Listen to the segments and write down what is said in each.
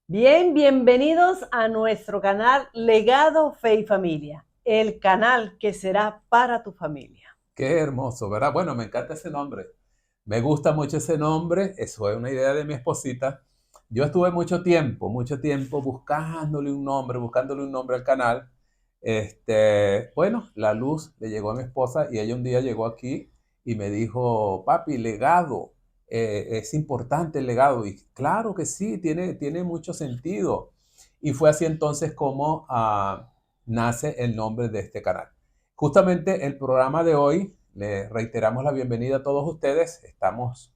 Bien, bienvenidos a nuestro canal Legado Fe y Familia, el canal que será para tu familia. Qué hermoso, ¿verdad? Bueno, me encanta ese nombre. Me gusta mucho ese nombre. Eso es una idea de mi esposita. Yo estuve mucho tiempo buscándole un nombre al canal. Bueno, la luz le llegó a mi esposa y ella un día llegó aquí y me dijo, papi, legado, es importante el legado. Y claro que sí, tiene mucho sentido. Y fue así entonces como nace el nombre de este canal. Justamente el programa de hoy, le reiteramos la bienvenida a todos ustedes. Estamos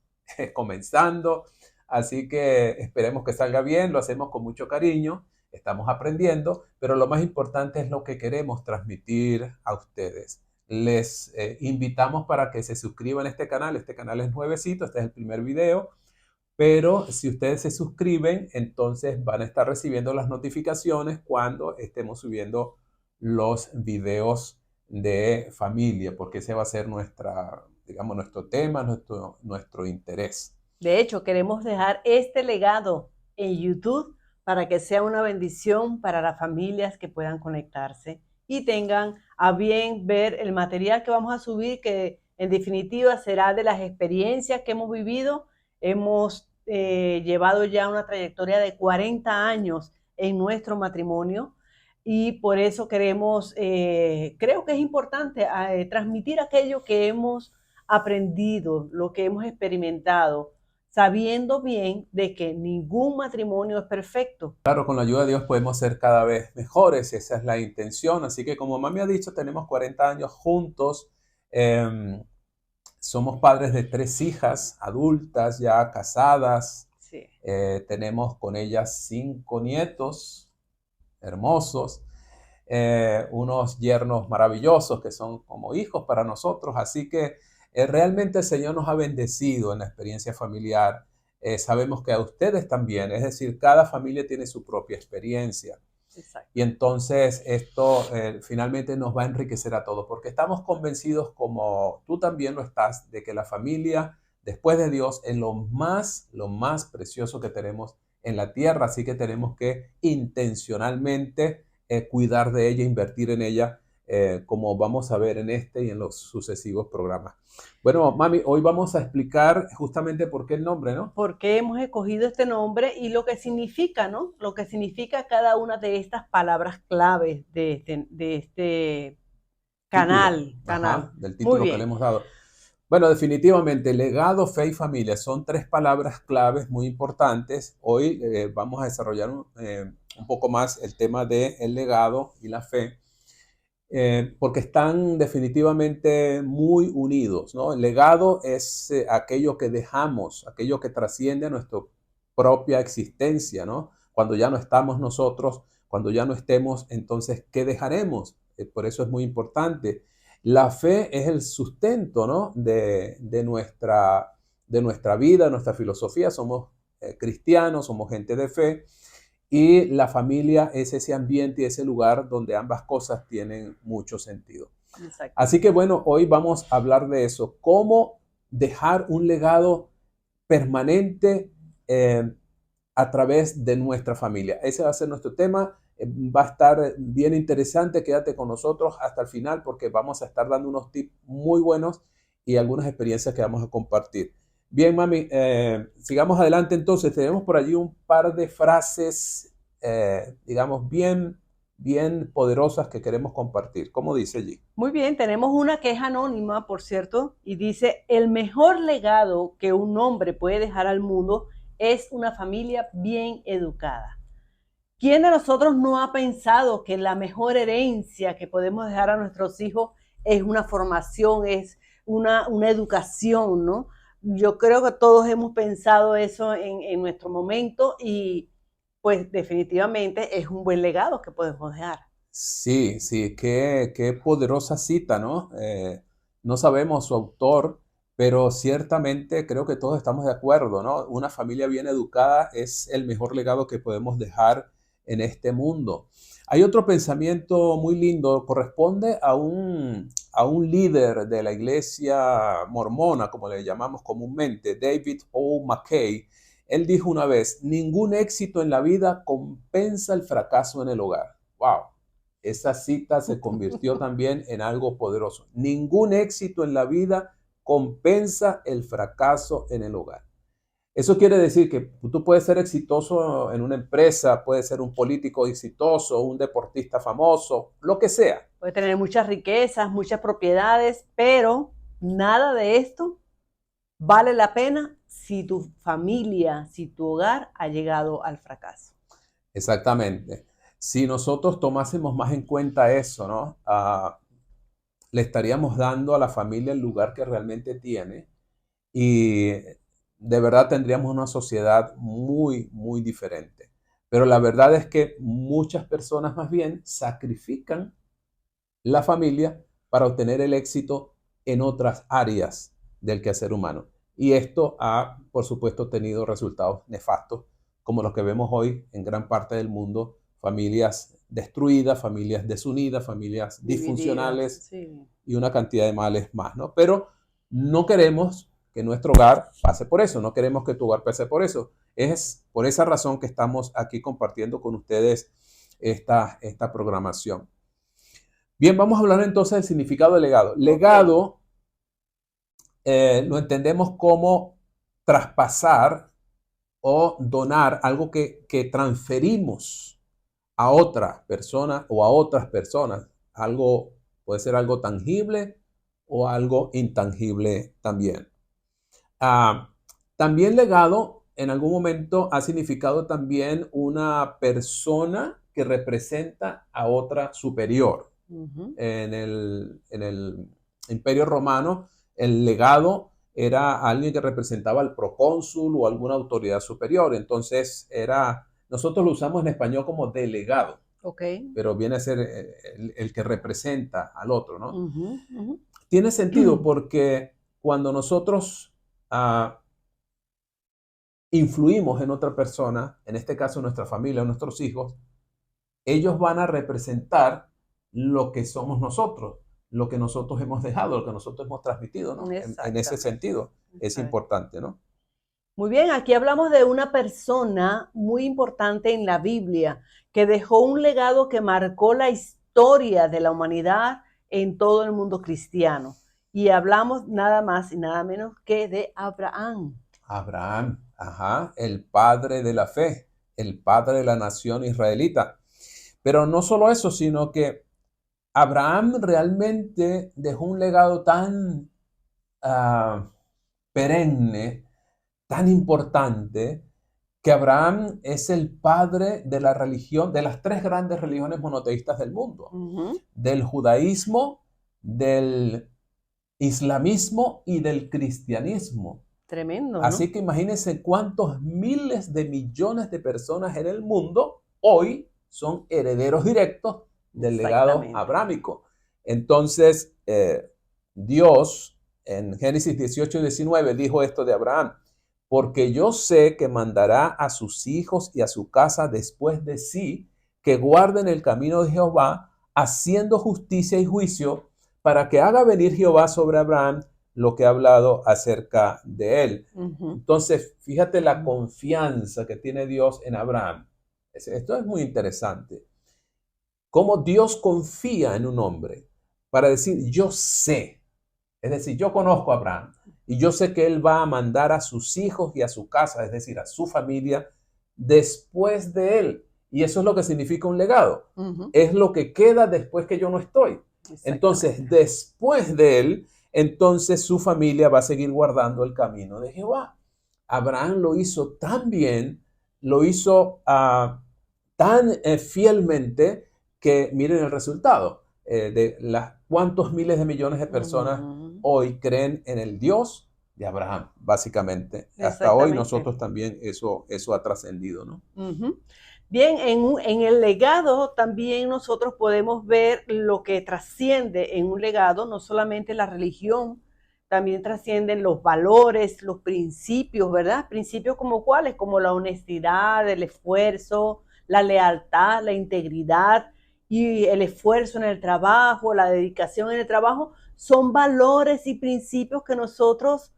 comenzando, así que esperemos que salga bien, lo hacemos con mucho cariño, estamos aprendiendo, pero lo más importante es lo que queremos transmitir a ustedes. Les invitamos para que se suscriban a este canal es nuevecito, este es el primer video, pero si ustedes se suscriben, entonces van a estar recibiendo las notificaciones cuando estemos subiendo los videos de familia, porque ese va a ser digamos, nuestro tema, nuestro interés. De hecho, queremos dejar este legado en YouTube para que sea una bendición para las familias que puedan conectarse y tengan a bien ver el material que vamos a subir, que en definitiva será de las experiencias que hemos vivido. Hemos llevado ya una trayectoria de 40 años en nuestro matrimonio y por eso queremos, creo que es importante transmitir aquello que hemos aprendido, lo que hemos experimentado, sabiendo bien de que ningún matrimonio es perfecto. Claro, con la ayuda de Dios podemos ser cada vez mejores, esa es la intención. Así que como mami ha dicho, tenemos 40 años juntos. Eh, Somos padres de 3 hijas adultas, ya casadas. Sí. Tenemos con ellas 5 nietos hermosos, unos yernos maravillosos que son como hijos para nosotros. Así que realmente el Señor nos ha bendecido en la experiencia familiar. Sabemos que a ustedes también, es decir, cada familia tiene su propia experiencia. Y Exacto. entonces esto finalmente nos va a enriquecer a todos, porque estamos convencidos, como tú también lo estás, de que la familia, después de Dios, es lo más precioso que tenemos en la tierra. Así que tenemos que intencionalmente cuidar de ella, invertir en ella, como vamos a ver en este y en los sucesivos programas. Bueno, mami, hoy vamos a explicar justamente por qué el nombre, ¿no? ¿Por qué hemos escogido este nombre y lo que significa, ¿no? Lo que significa cada una de estas palabras claves de este Título, canal. ajá, del Muy título que le bien. hemos dado. Bueno, definitivamente, legado, fe y familia son 3 palabras claves muy importantes. Hoy vamos a desarrollar un poco más el tema del legado y la fe, porque están definitivamente muy unidos, ¿no? El legado es aquello que dejamos, aquello que trasciende a nuestra propia existencia, ¿no? Cuando ya no estamos nosotros, cuando ya no estemos, entonces, ¿qué dejaremos? Por eso es muy importante. La fe es el sustento, ¿no? De nuestra vida, nuestra filosofía. Somos cristianos, somos gente de fe. Y la familia es ese ambiente y ese lugar donde ambas cosas tienen mucho sentido. Exacto. Así que bueno, hoy vamos a hablar de eso, cómo dejar un legado permanente a través de nuestra familia. Ese va a ser nuestro tema. Va a estar bien interesante. Quédate con nosotros hasta el final porque vamos a estar dando unos tips muy buenos y algunas experiencias que vamos a compartir. Bien, mami, sigamos adelante entonces. Tenemos por allí un par de frases, digamos, bien poderosas que queremos compartir. ¿Cómo dice allí? Muy bien, tenemos una que es anónima, por cierto, y dice, el mejor legado que un hombre puede dejar al mundo es una familia bien educada. ¿Quién de nosotros no ha pensado que la mejor herencia que podemos dejar a nuestros hijos es una formación, es una educación, ¿no? Yo creo que todos hemos pensado eso en nuestro momento y pues definitivamente es un buen legado que podemos dejar. Sí, sí, qué poderosa cita, ¿no? No sabemos su autor, pero ciertamente creo que todos estamos de acuerdo, ¿no? Una familia bien educada es el mejor legado que podemos dejar en este mundo. Hay otro pensamiento muy lindo, corresponde a un líder de la iglesia mormona, como le llamamos comúnmente, David O. McKay. Él dijo una vez, ningún éxito en la vida compensa el fracaso en el hogar. Wow, esa cita se convirtió también en algo poderoso. Ningún éxito en la vida compensa el fracaso en el hogar. Eso quiere decir que tú puedes ser exitoso en una empresa, puedes ser un político exitoso, un deportista famoso, lo que sea. Puede tener muchas riquezas, muchas propiedades, pero nada de esto vale la pena si tu familia, si tu hogar ha llegado al fracaso. Exactamente. Si nosotros tomásemos más en cuenta eso, ¿no? Le estaríamos dando a la familia el lugar que realmente tiene y de verdad tendríamos una sociedad muy, muy diferente. Pero la verdad es que muchas personas más bien sacrifican la familia para obtener el éxito en otras áreas del quehacer humano. Y esto ha, por supuesto, tenido resultados nefastos, como los que vemos hoy en gran parte del mundo, familias destruidas, familias desunidas, familias disfuncionales, sí. Y una cantidad de males más, ¿no? Pero no queremos que nuestro hogar pase por eso, no queremos que tu hogar pase por eso. Es por esa razón que estamos aquí compartiendo con ustedes esta programación. Bien, vamos a hablar entonces del significado de legado. Legado lo entendemos como traspasar o donar algo que transferimos a otra persona o a otras personas. Algo puede ser algo tangible o algo intangible también. También legado en algún momento ha significado también una persona que representa a otra superior. En el Imperio Romano, el legado era alguien que representaba al procónsul o alguna autoridad superior. Entonces, nosotros lo usamos en español como delegado, pero viene a ser el que representa al otro, ¿no? Tiene sentido porque cuando nosotros influimos en otra persona, en este caso nuestra familia o nuestros hijos, ellos van a representar lo que somos nosotros, lo que nosotros hemos dejado, lo que nosotros hemos transmitido, ¿no? En ese sentido es importante, ¿no? Muy bien, aquí hablamos de una persona muy importante en la Biblia que dejó un legado que marcó la historia de la humanidad en todo el mundo cristiano. Y hablamos nada más y nada menos que de Abraham. Abraham, el padre de la fe, el padre de la nación israelita. Pero no solo eso, sino que Abraham realmente dejó un legado tan perenne, tan importante, que Abraham es el padre de la religión, de las tres grandes religiones monoteístas del mundo, del judaísmo, del islamismo y del cristianismo. Tremendo, ¿no? Así que imagínense cuántos miles de millones de personas en el mundo hoy son herederos directos del legado abrámico. Entonces, Dios en Génesis 18 y 19 dijo esto de Abraham: porque yo sé que mandará a sus hijos y a su casa después de sí, que guarden el camino de Jehová, haciendo justicia y juicio, para que haga venir Jehová sobre Abraham lo que ha hablado acerca de él. Entonces, fíjate la confianza que tiene Dios en Abraham. Esto es muy interesante. Cómo Dios confía en un hombre para decir, yo sé. Es decir, yo conozco a Abraham y yo sé que él va a mandar a sus hijos y a su casa, es decir, a su familia, después de él. Y eso es lo que significa un legado. Es lo que queda después que yo no estoy. Entonces, después de él, entonces su familia va a seguir guardando el camino de Jehová. Abraham lo hizo tan bien, lo hizo tan fielmente, que miren el resultado de las cuántos miles de millones de personas hoy creen en el Dios de Abraham, básicamente. Hasta hoy nosotros también eso ha trascendido, ¿no? Bien, en el legado también nosotros podemos ver lo que trasciende en un legado, no solamente la religión, también trascienden los valores, los principios, ¿verdad? Principios como cuáles, como la honestidad, el esfuerzo, la lealtad, la integridad y el esfuerzo en el trabajo, la dedicación en el trabajo, son valores y principios que nosotros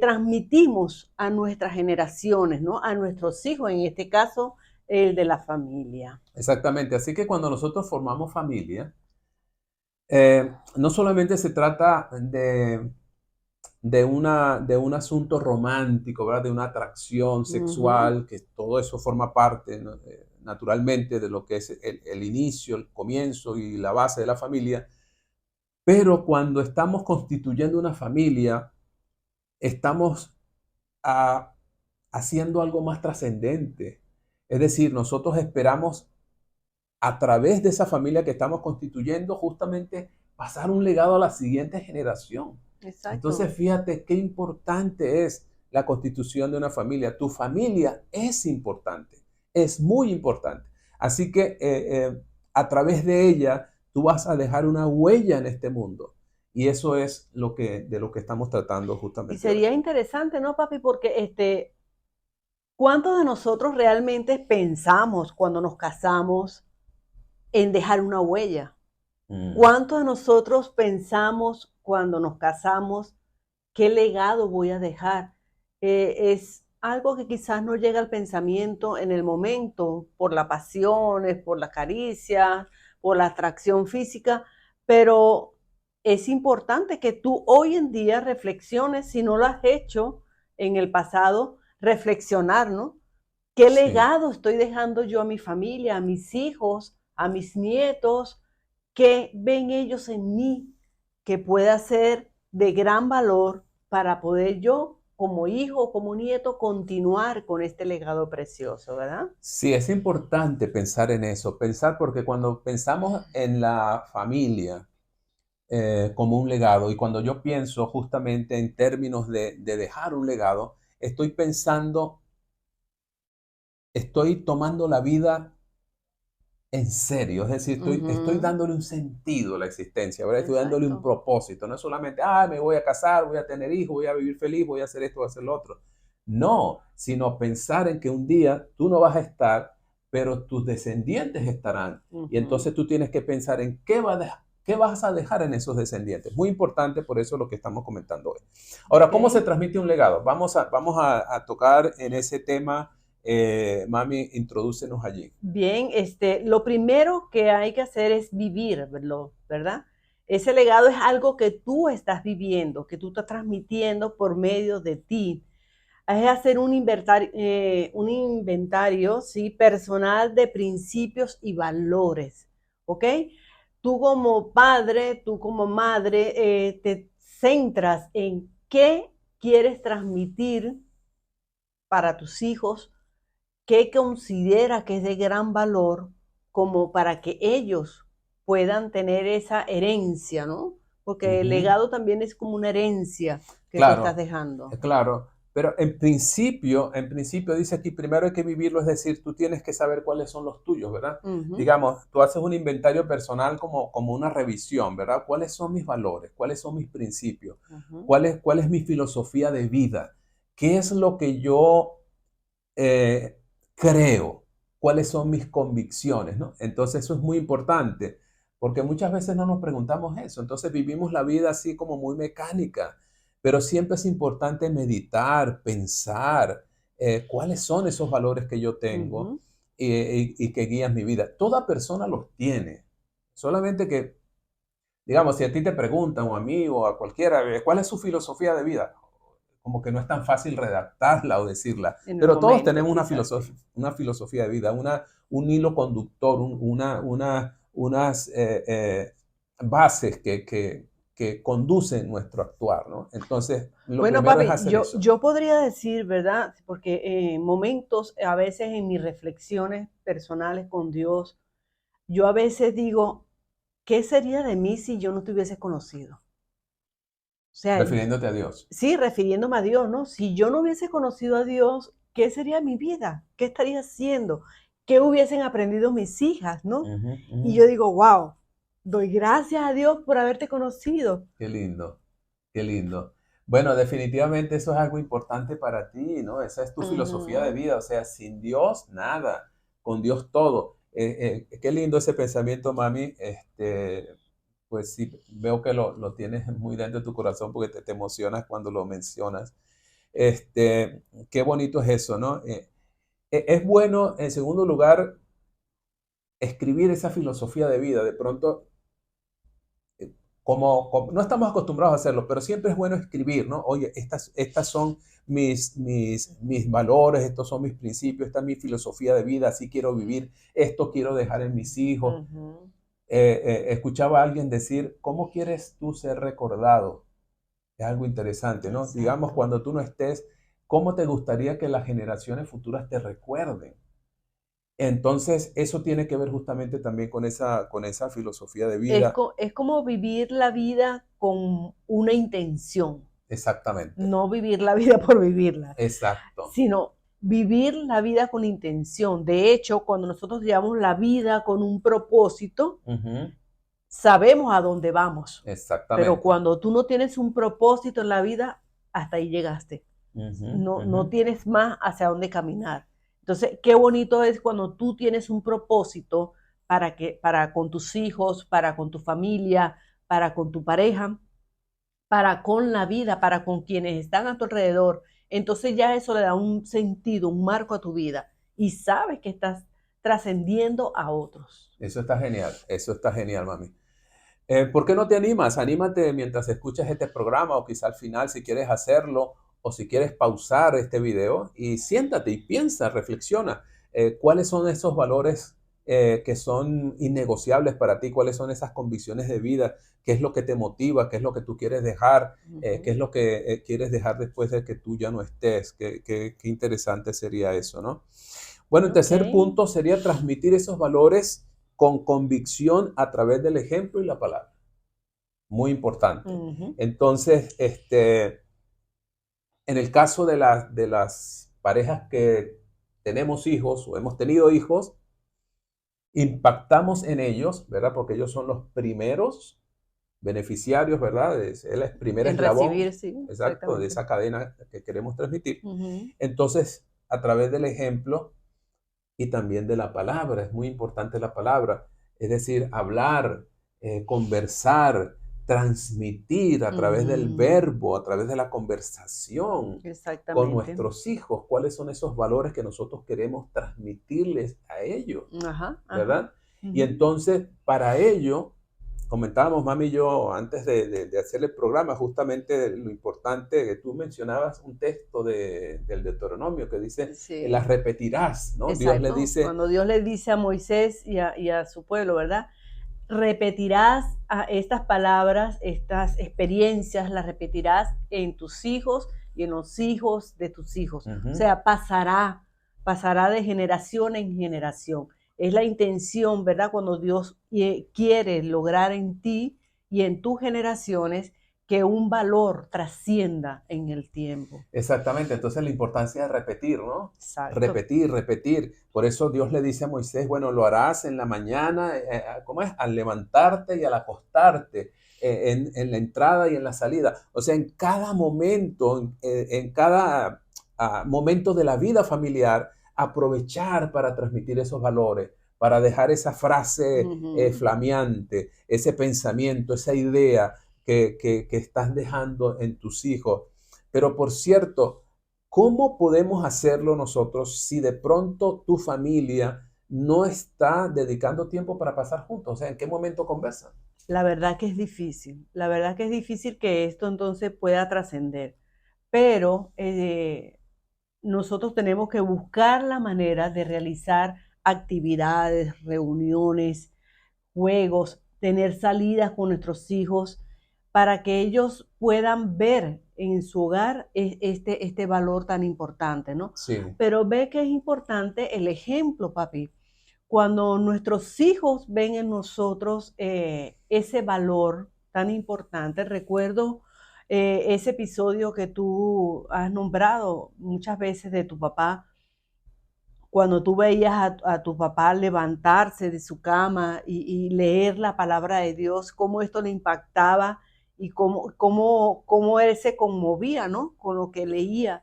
transmitimos a nuestras generaciones, ¿no? A nuestros hijos, en este caso, el de la familia. Exactamente. Así que cuando nosotros formamos familia, no solamente se trata de un asunto romántico, ¿verdad? De una atracción Ujú. sexual, que todo eso forma parte, ¿no? Naturalmente de lo que es el inicio, el comienzo y la base de la familia. Pero cuando estamos constituyendo una familia, estamos ah, haciendo algo más trascendente. Es decir, nosotros esperamos a través de esa familia que estamos constituyendo justamente pasar un legado a la siguiente generación. Exacto. Entonces, fíjate qué importante es la constitución de una familia. Tu familia es importante, es muy importante. Así que a través de ella tú vas a dejar una huella en este mundo. Y eso es de lo que estamos tratando Y justamente hoy. sería interesante, ¿no, papi? Porque ¿cuántos de nosotros realmente pensamos cuando nos casamos en dejar una huella? Mm, ¿Cuántos de nosotros pensamos cuando nos casamos qué legado voy a dejar? Es algo que quizás no llega al pensamiento en el momento por las pasiones, por la caricia, por la atracción física, pero es importante que tú hoy en día reflexiones, si no lo has hecho en el pasado, reflexionar, ¿no? ¿Qué sí. legado estoy dejando yo a mi familia, a mis hijos, a mis nietos? ¿Qué ven ellos en mí que pueda ser de gran valor para poder yo, como hijo o como nieto, continuar con este legado precioso, ¿verdad? Sí, es importante pensar en eso, pensar porque cuando pensamos en la familia como un legado y cuando yo pienso justamente en términos de dejar un legado, estoy pensando, estoy tomando la vida en serio, es decir, estoy Ujú. dándole un sentido a la existencia, ¿verdad? Estoy dándole un Exacto. propósito, no es solamente, me voy a casar, voy a tener hijos, voy a vivir feliz, voy a hacer esto, voy a hacer lo otro. No, sino pensar en que un día tú no vas a estar, pero tus descendientes estarán. Y Ujú. entonces tú tienes que pensar en qué vas a dejar en esos descendientes. Muy importante, por eso lo que estamos comentando hoy. Ahora, ¿cómo se Ok. transmite un legado? Vamos a tocar en ese tema. Mami, introdúcenos allí. Bien, lo primero que hay que hacer es vivirlo, ¿verdad? Ese legado es algo que tú estás viviendo, que tú estás transmitiendo por medio de ti. Es hacer un inventario, ¿sí? Personal de principios y valores, ¿ok? Tú como padre, tú como madre, te centras en qué quieres transmitir para tus hijos, qué considera que es de gran valor como para que ellos puedan tener esa herencia, ¿no? Porque el Ujú. legado también es como una herencia que tú estás Claro, dejando. claro. Pero en principio dice aquí, primero hay que vivirlo, es decir, tú tienes que saber cuáles son los tuyos, ¿verdad? Ujú, Digamos, tú haces un inventario personal como una revisión, ¿verdad? ¿Cuáles son mis valores? ¿Cuáles son mis principios? ujú, ¿Cuál es mi filosofía de vida? ¿Qué es lo que yo creo? ¿Cuáles son mis convicciones? ¿No? Entonces eso es muy importante, porque muchas veces no nos preguntamos eso. Entonces vivimos la vida así como muy mecánica, pero siempre es importante meditar, pensar cuáles son esos valores que yo tengo ujú. y que guían mi vida. Toda persona los tiene, solamente que, digamos, si a ti te preguntan o a mí o a cualquiera, ¿cuál es su filosofía de vida? Como que no es tan fácil redactarla o decirla, En el pero todos momento, tenemos quizás sí. una filosofía de vida, un hilo conductor, unas bases que conducen nuestro actuar, ¿no? Entonces, lo Bueno, primero es papi, hacer yo, eso. yo podría decir, ¿verdad? Porque en momentos, a veces en mis reflexiones personales con Dios, yo a veces digo, ¿qué sería de mí si yo no te hubiese conocido? O sea, Refiriéndote a Dios. sí, refiriéndome a Dios, ¿no? Si yo no hubiese conocido a Dios, ¿qué sería mi vida? ¿Qué estaría haciendo? ¿Qué hubiesen aprendido mis hijas, no? Ujú, ujú. Y yo digo, wow, doy gracias a Dios por haberte conocido. Qué lindo, qué lindo. Bueno, definitivamente eso es algo importante para ti, ¿no? Esa es tu filosofía de Ujú. vida, o sea, sin Dios, nada, con Dios todo. Qué lindo ese pensamiento, mami. pues sí, veo que lo tienes muy dentro de tu corazón porque te emocionas cuando lo mencionas. Qué bonito es eso, ¿no? Es bueno, en segundo lugar, escribir esa filosofía de vida. De pronto, no estamos acostumbrados a hacerlo, pero siempre es bueno escribir, ¿no? Oye, estas son mis valores, estos son mis principios, esta es mi filosofía de vida, así quiero vivir, esto quiero dejar en mis hijos. Ujú. Escuchaba a alguien decir, ¿cómo quieres tú ser recordado? Es algo interesante, ¿no? Digamos, Exacto. cuando tú no estés, ¿cómo te gustaría que las generaciones futuras te recuerden? Entonces, eso tiene que ver justamente también con esa filosofía de vida. Es como vivir la vida con una intención, Exactamente, no vivir la vida por vivirla, exacto. sino vivir la vida con intención. De hecho, cuando nosotros llevamos la vida con un propósito, Ujú, sabemos a dónde vamos. Pero exactamente. cuando tú no tienes un propósito en la vida, hasta ahí llegaste. Ujú, ujú. No tienes más hacia dónde caminar. Entonces, qué bonito es cuando tú tienes un propósito para con tus hijos, para con tu familia, para con tu pareja, para con la vida, para con quienes están a tu alrededor. Entonces ya eso le da un sentido, un marco a tu vida y sabes que estás trascendiendo a otros. Eso está genial, mami. ¿Por qué no te animas? Anímate mientras escuchas este programa o quizá al final si quieres hacerlo o si quieres pausar este video y siéntate y piensa, reflexiona. ¿Cuáles son esos valores que son innegociables para ti? ¿Cuáles son esas convicciones de vida? ¿Qué es lo que te motiva? ¿Qué es lo que tú quieres dejar? ¿Qué Ujú. es lo que quieres dejar después de que tú ya no estés? Qué interesante sería eso, ¿no? Bueno, el Ok. tercer punto sería transmitir esos valores con convicción a través del ejemplo y la palabra. Muy importante. Ujú. Entonces, en el caso de las parejas que tenemos hijos o hemos tenido hijos, impactamos en ellos, ¿verdad? Porque ellos son los primeros beneficiarios, ¿verdad? Es el primer En eslabón, recibir, sí, exacto, de exactamente. esa cadena que queremos transmitir. Ujú. Entonces, a través del ejemplo y también de la palabra. Es muy importante la palabra, es decir, hablar, conversar, transmitir a través del Ujú. verbo, a través de la conversación con Exactamente. nuestros hijos, cuáles son esos valores que nosotros queremos transmitirles a ellos, Ajá, ajá. ¿verdad? Y Ujú. entonces, para ello, comentábamos, mami y yo, antes de hacer el programa, justamente lo importante que tú mencionabas un texto del Deuteronomio que dice, las Sí, repetirás, ¿no? Dios le exacto. dice, Cuando Dios le dice a Moisés y a su pueblo, ¿verdad? Repetirás a estas palabras, estas experiencias, las repetirás en tus hijos y en los hijos de tus hijos. O ujú, sea, pasará de generación en generación. Es la intención, ¿verdad? Cuando Dios quiere lograr en ti y en tus generaciones que un valor trascienda en el tiempo. exactamente, entonces la importancia de repetir, ¿no? Exacto. Repetir, repetir. Por eso Dios le dice a Moisés, bueno, lo harás en la mañana, ¿cómo es? Al levantarte y al acostarte, en la entrada y en la salida. O sea, en cada momento, en cada momento de la vida familiar, aprovechar para transmitir esos valores, para dejar esa frase Ujú. flameante, ese pensamiento, esa idea que estás dejando en tus hijos. Pero por cierto, ¿cómo podemos hacerlo nosotros si de pronto tu familia no está dedicando tiempo para pasar juntos? O sea, ¿en qué momento conversan? La verdad que es difícil, la verdad que es difícil que esto entonces pueda trascender, pero nosotros tenemos que buscar la manera de realizar actividades, reuniones, juegos, tener salidas con nuestros hijos para que ellos puedan ver en su hogar este valor tan importante, ¿no? Sí, Pero ve que es importante el ejemplo, papi. Cuando nuestros hijos ven en nosotros ese valor tan importante, recuerdo ese episodio que tú has nombrado muchas veces de tu papá, cuando tú veías a tu papá levantarse de su cama y leer la palabra de Dios, cómo esto le impactaba y cómo él se conmovía, ¿no? Con lo que leía.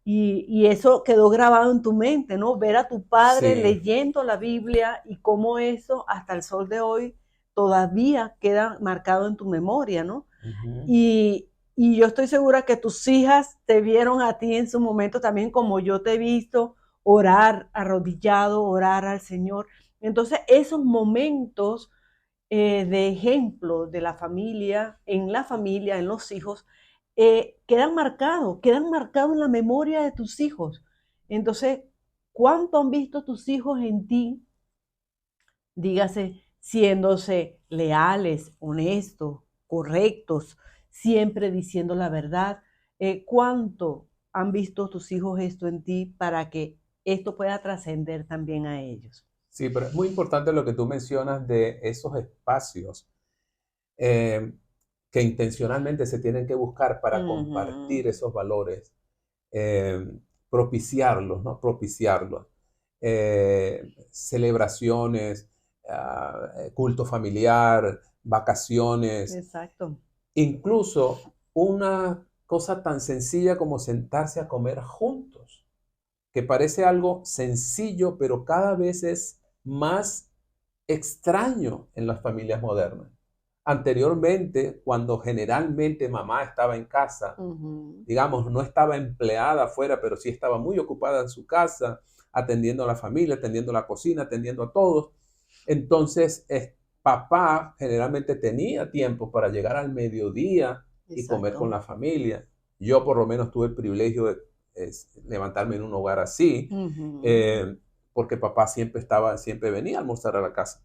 Y eso quedó grabado en tu mente, ¿no? Ver a tu padre sí, leyendo la Biblia y cómo eso hasta el sol de hoy todavía queda marcado en tu memoria, ¿no? Ujú. Y yo estoy segura que tus hijas te vieron a ti en su momento también como yo te he visto orar arrodillado, orar al Señor. Entonces, esos momentos de ejemplo de la familia, en los hijos, quedan marcados en la memoria de tus hijos. Entonces, ¿cuánto han visto tus hijos en ti? Dígase, siéndose leales, honestos, correctos, siempre diciendo la verdad. ¿Cuánto han visto tus hijos esto en ti para que esto pueda trascender también a ellos? Sí, pero es muy importante lo que tú mencionas de esos espacios eh, que intencionalmente se tienen que buscar para Ujú. compartir esos valores, eh, propiciarlos, ¿no? Propiciarlos. Celebraciones, culto familiar, vacaciones, Exacto. incluso una cosa tan sencilla como sentarse a comer juntos, que parece algo sencillo, pero cada vez es más extraño en las familias modernas. Anteriormente, cuando generalmente mamá estaba en casa, Ujú. digamos, no estaba empleada afuera, pero sí estaba muy ocupada en su casa, atendiendo a la familia, atendiendo a la cocina, atendiendo a todos. Entonces, papá generalmente tenía tiempo para llegar al mediodía y comer con Exacto. la familia. Yo por lo menos tuve el privilegio de levantarme en un hogar así, Ujú. eh, porque papá siempre venía a almorzar a la casa.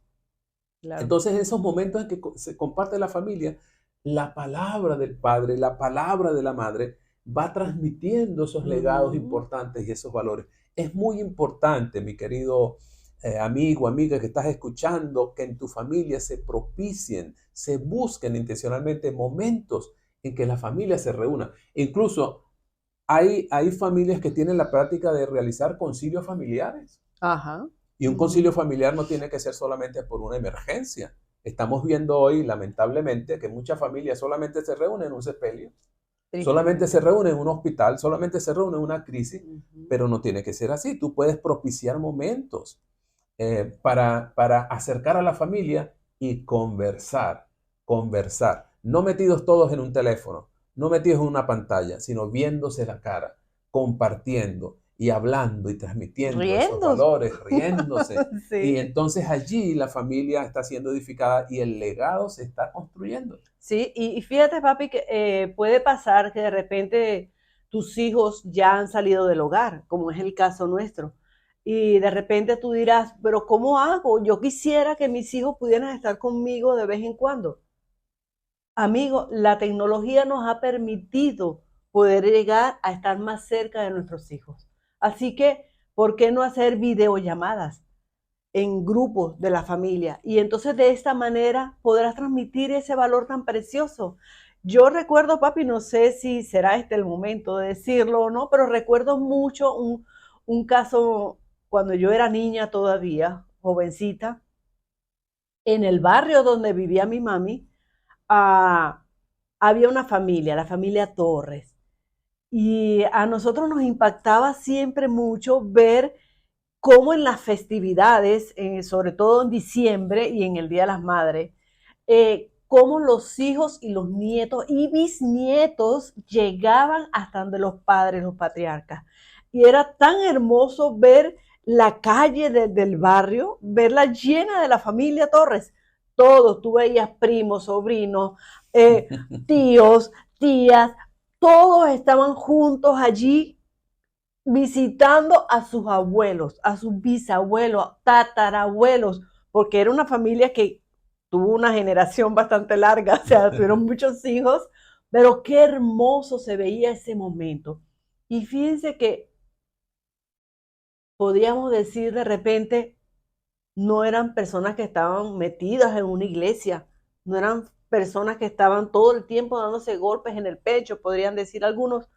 Claro. Entonces, en esos momentos en que se comparte la familia, la palabra del padre, la palabra de la madre, va transmitiendo esos legados Ujú. importantes y esos valores. Es muy importante, mi querido amigo, amiga que estás escuchando, que en tu familia se propicien, se busquen intencionalmente momentos en que la familia se reúna. Incluso hay familias que tienen la práctica de realizar concilios familiares. Ajá. Y un concilio Ujú. familiar no tiene que ser solamente por una emergencia. Estamos viendo hoy, lamentablemente, que muchas familias solamente se reúnen en un sepelio, solamente se Tristemente. reúnen en un hospital, solamente se reúnen en una crisis, Ujú. pero no tiene que ser así. Tú puedes propiciar momentos para acercar a la familia y conversar, conversar. No metidos todos en un teléfono, no metidos en una pantalla, sino viéndose la cara, compartiendo y hablando y transmitiendo esos Riendo. valores, riéndose. Y Sí. entonces allí la familia está siendo edificada y el legado se está construyendo. Sí, y fíjate, papi, que puede pasar que de repente tus hijos ya han salido del hogar, como es el caso nuestro, y de repente tú dirás, pero ¿cómo hago? Yo quisiera que mis hijos pudieran estar conmigo de vez en cuando. Amigo, la tecnología nos ha permitido poder llegar a estar más cerca de nuestros hijos. Así que, ¿por qué no hacer videollamadas en grupos de la familia? Y entonces de esta manera podrás transmitir ese valor tan precioso. Yo recuerdo, papi, no sé si será este el momento de decirlo o no, pero recuerdo mucho un caso cuando yo era niña todavía, jovencita, en el barrio donde vivía mi mami, ah, había una familia, la familia Torres. Y a nosotros nos impactaba siempre mucho ver cómo en las festividades, sobre todo en diciembre y en el Día de las Madres, cómo los hijos y los nietos y bisnietos llegaban hasta donde los padres, los patriarcas. Y era tan hermoso ver la calle del barrio, verla llena de la familia Torres. Todos, tú veías primos, sobrinos, eh, tíos, tías, todos estaban juntos allí visitando a sus abuelos, a sus bisabuelos, tatarabuelos, porque era una familia que tuvo una generación bastante larga, o sea, tuvieron muchos hijos, pero qué hermoso se veía ese momento. Y fíjense que podríamos decir de repente, no eran personas que estaban metidas en una iglesia, no eran personas que estaban todo el tiempo dándose golpes en el pecho, podrían decir algunos,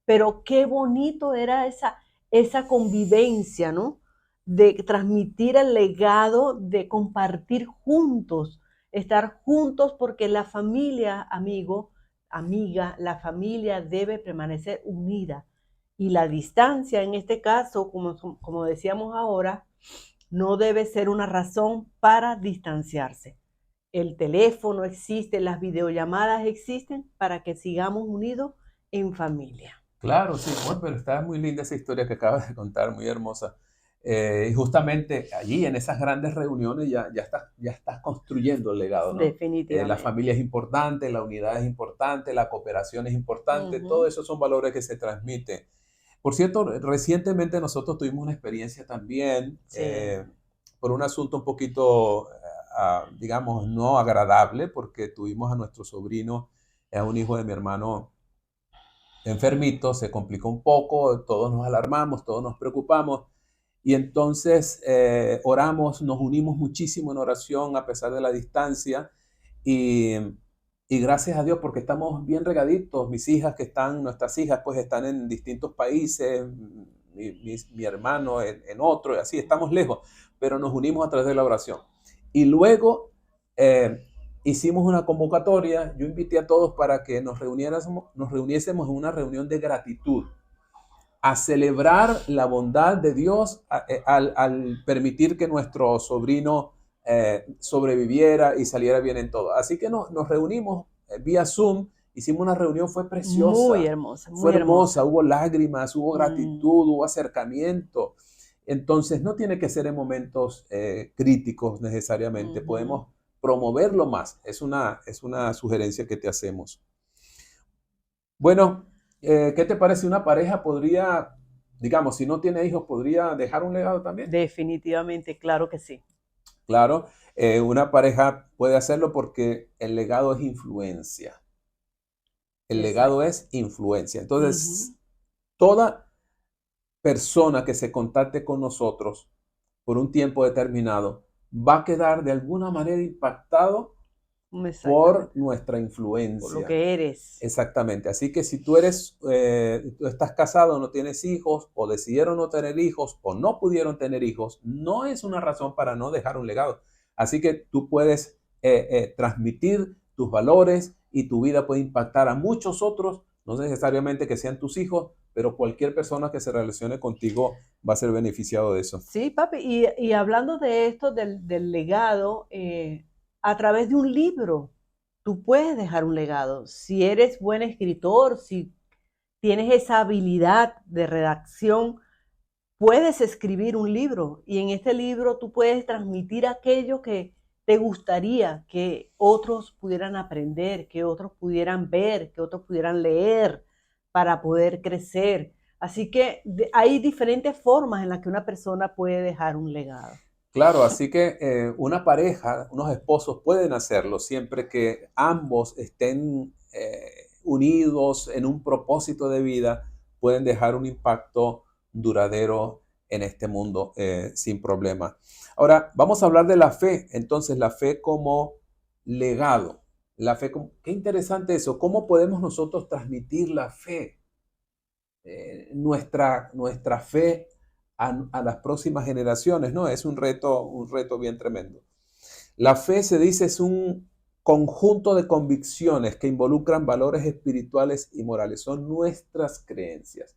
pero qué bonito era esa convivencia, ¿no? De transmitir el legado, de compartir juntos, estar juntos, porque la familia, amigo, amiga, la familia debe permanecer unida. Y la distancia, en este caso, como decíamos ahora, no debe ser una razón para distanciarse. el teléfono existe, las videollamadas existen para que sigamos unidos en familia. Claro, sí, bueno, pero está muy linda esa historia que acabas de contar, muy hermosa. Y justamente allí, en esas grandes reuniones, ya estás construyendo el legado, ¿no? La Definitivamente. familia es importante, la unidad es importante, la cooperación es importante, todo Ujú. eso son valores que se transmiten. Por cierto, recientemente nosotros tuvimos una experiencia también Sí. por un asunto un poquito, digamos, no agradable, porque tuvimos a nuestro sobrino, a un hijo de mi hermano, enfermito, se complicó un poco, todos nos alarmamos, todos nos preocupamos y entonces oramos, nos unimos muchísimo en oración a pesar de la distancia y, y gracias a Dios porque estamos bien regaditos, nuestras hijas pues están en distintos países, mi hermano en otro, y así estamos lejos, pero nos unimos a través de la oración. Y luego eh, hicimos una convocatoria, yo invité a todos para que nos reuniésemos en una reunión de gratitud, a celebrar la bondad de Dios al permitir que nuestro sobrino sobreviviera y saliera bien en todo. Así que nos reunimos vía Zoom, hicimos una reunión, fue Muy preciosa, hermosa, fue muy hermosa, hermosa. hubo lágrimas, hubo Mm, gratitud, hubo acercamiento. Entonces no tiene que ser en momentos críticos necesariamente, ujú. podemos promoverlo más. Es una sugerencia que te hacemos. Bueno, ¿qué te parece? Una pareja podría, digamos, si no tiene hijos, podría dejar un legado también. Definitivamente, claro que sí. Claro, una pareja puede hacerlo porque el legado es influencia. El legado Exacto. es influencia. Ujú. Entonces, toda persona que se contacte con nosotros por un tiempo determinado va a quedar de alguna manera impactado por Exactamente. nuestra Por lo influencia. que eres. Exactamente. Así que si tú estás casado, no tienes hijos, o decidieron no tener hijos, o no pudieron tener hijos, no es una razón para no dejar un legado. Así que tú puedes transmitir tus valores y tu vida puede impactar a muchos otros, no necesariamente que sean tus hijos, pero cualquier persona que se relacione contigo va a ser beneficiado de eso. Sí, papi. Y hablando de esto, del legado, a través de un libro, tú puedes dejar un legado. Si eres buen escritor, si tienes esa habilidad de redacción, puedes escribir un libro y en este libro tú puedes transmitir aquello que te gustaría que otros pudieran aprender, que otros pudieran ver, que otros pudieran leer para poder crecer. Así que hay diferentes formas en las que una persona puede dejar un legado. Claro, así que una pareja, unos esposos pueden hacerlo siempre que ambos estén unidos en un propósito de vida, pueden dejar un impacto duradero en este mundo sin problema. Ahora, vamos a hablar de la fe. Entonces, la fe como legado. Qué interesante eso. ¿Cómo podemos nosotros transmitir la fe? Nuestra fe a las próximas generaciones, ¿no? Es un reto bien tremendo. La fe, se dice, es un conjunto de convicciones que involucran valores espirituales y morales. Son nuestras creencias.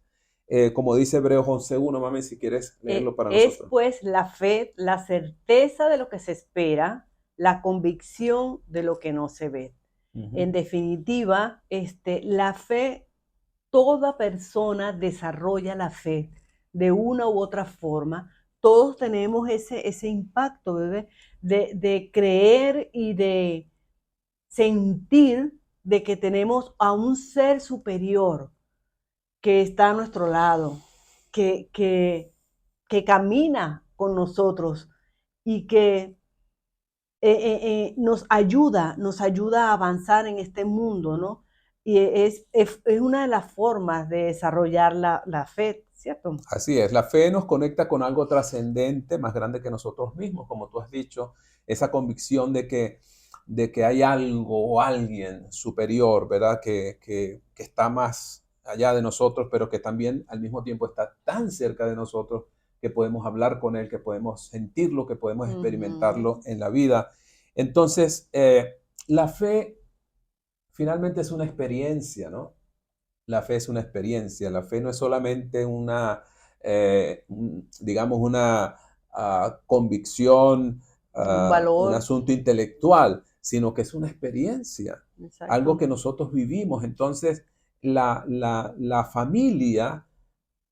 Como dice Hebreos 11:1, mami, si quieres leerlo para Es nosotros. pues la fe, la certeza de lo que se espera, la convicción de lo que no se ve. Ujú. En definitiva, la fe, toda persona desarrolla la fe de una u otra forma. Todos tenemos ese impacto, bebé, de creer y de sentir de que tenemos a un ser superior que está a nuestro lado, que, que, que camina con nosotros y que nos ayuda a avanzar en este mundo, ¿no? Y es una de las formas de desarrollar la fe, ¿cierto? Así es, la fe nos conecta con algo trascendente, más grande que nosotros mismos, como tú has dicho, esa convicción de que hay algo o alguien superior, ¿verdad? Que está más allá de nosotros, pero que también al mismo tiempo está tan cerca de nosotros que podemos hablar con él, que podemos sentirlo, que podemos experimentarlo Ujú. en la vida. Entonces, la fe finalmente es una experiencia, ¿no? La fe es una experiencia, la fe no es solamente digamos, una convicción, Un un valor. asunto intelectual, sino que es una experiencia, algo Exacto, que nosotros vivimos. Entonces, la, la, la familia,